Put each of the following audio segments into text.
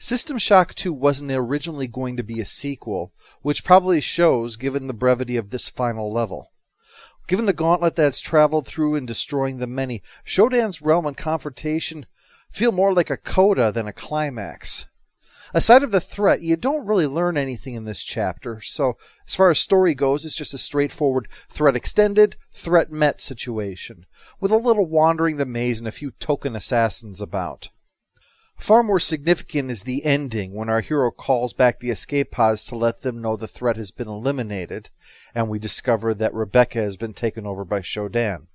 System Shock 2 wasn't originally going to be a sequel, which probably shows given the brevity of this final level. Given the gauntlet that's traveled through and destroying the many, Shodan's realm and confrontation feel more like a coda than a climax. Aside of the threat, you don't really learn anything in this chapter, so as far as story goes, it's just a straightforward threat extended, threat met situation, with a little wandering the maze and a few token assassins about. Far more significant is the ending, when our hero calls back the escape pods to let them know the threat has been eliminated, and we discover that Rebecca has been taken over by Shodan.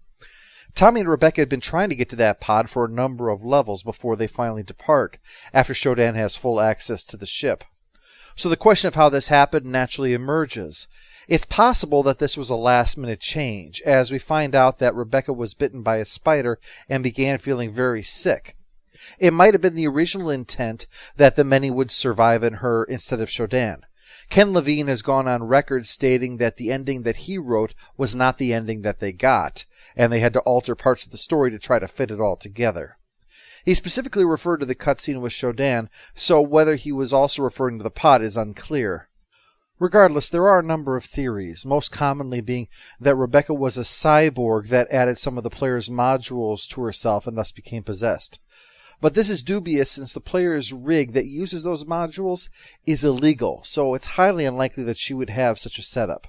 Tommy and Rebecca had been trying to get to that pod for a number of levels before they finally depart, after Shodan has full access to the ship. So the question of how this happened naturally emerges. It's possible that this was a last-minute change, as we find out that Rebecca was bitten by a spider and began feeling very sick. It might have been the original intent that the many would survive in her instead of Shodan. Ken Levine has gone on record stating that the ending that he wrote was not the ending that they got, and they had to alter parts of the story to try to fit it all together. He specifically referred to the cutscene with Shodan, so whether he was also referring to the pod is unclear. Regardless, there are a number of theories, most commonly being that Rebecca was a cyborg that added some of the player's modules to herself and thus became possessed. But this is dubious since the player's rig that uses those modules is illegal, so it's highly unlikely that she would have such a setup.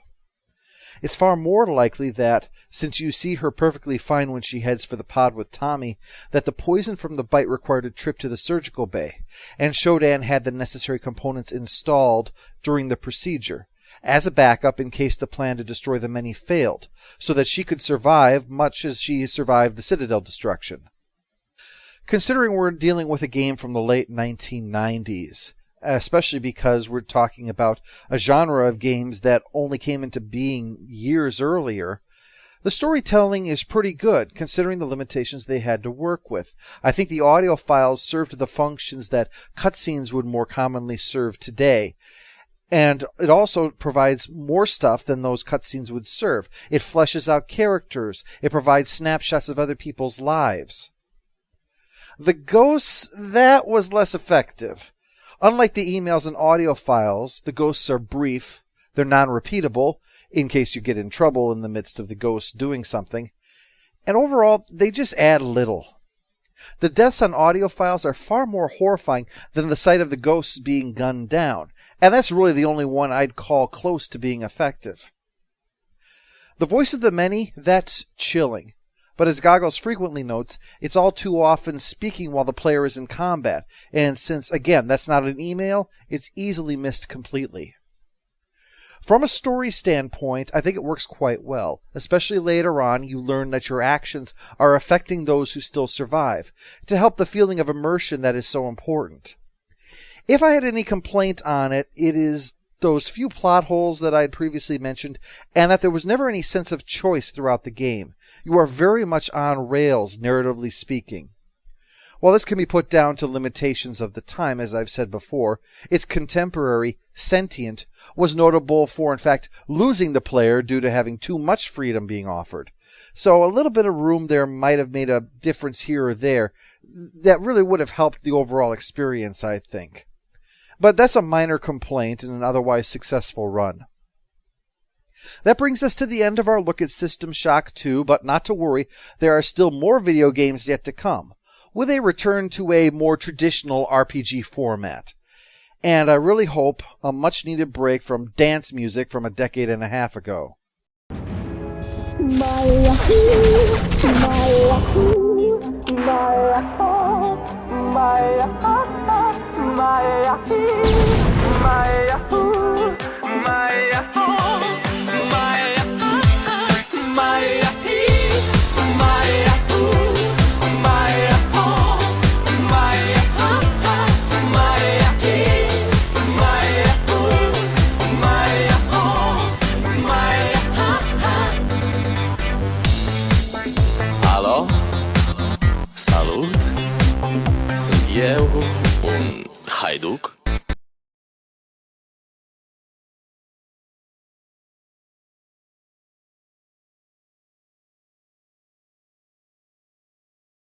It's far more likely that, since you see her perfectly fine when she heads for the pod with Tommy, that the poison from the bite required a trip to the surgical bay, and Shodan had the necessary components installed during the procedure, as a backup in case the plan to destroy the many failed, so that she could survive much as she survived the Citadel destruction. Considering we're dealing with a game from the late 1990s, especially because we're talking about a genre of games that only came into being years earlier, the storytelling is pretty good considering the limitations they had to work with. I think the audio files served the functions that cutscenes would more commonly serve today. And it also provides more stuff than those cutscenes would serve. It fleshes out characters. It provides snapshots of other people's lives. The ghosts, that was less effective. Unlike the emails and audio files, the ghosts are brief, they're non-repeatable, in case you get in trouble in the midst of the ghosts doing something, and overall, they just add little. The deaths on audio files are far more horrifying than the sight of the ghosts being gunned down, and that's really the only one I'd call close to being effective. The voice of the many, that's chilling. But as Goggles frequently notes, it's all too often speaking while the player is in combat, and since, again, that's not an email, it's easily missed completely. From a story standpoint, I think it works quite well. Especially later on, you learn that your actions are affecting those who still survive, to help the feeling of immersion that is so important. If I had any complaint on it, it is those few plot holes that I had previously mentioned, and that there was never any sense of choice throughout the game. You are very much on rails, narratively speaking. While this can be put down to limitations of the time, as I've said before, its contemporary, Sentient, was notable for, in fact, losing the player due to having too much freedom being offered. So a little bit of room there might have made a difference here or there that really would have helped the overall experience, I think. But that's a minor complaint in an otherwise successful run. That brings us to the end of our look at System Shock 2, but not to worry, there are still more video games yet to come, with a return to a more traditional RPG format. And I really hope a much-needed break from dance music from a decade and a half ago. Alo? Salut? Sunt eu, un haiduc?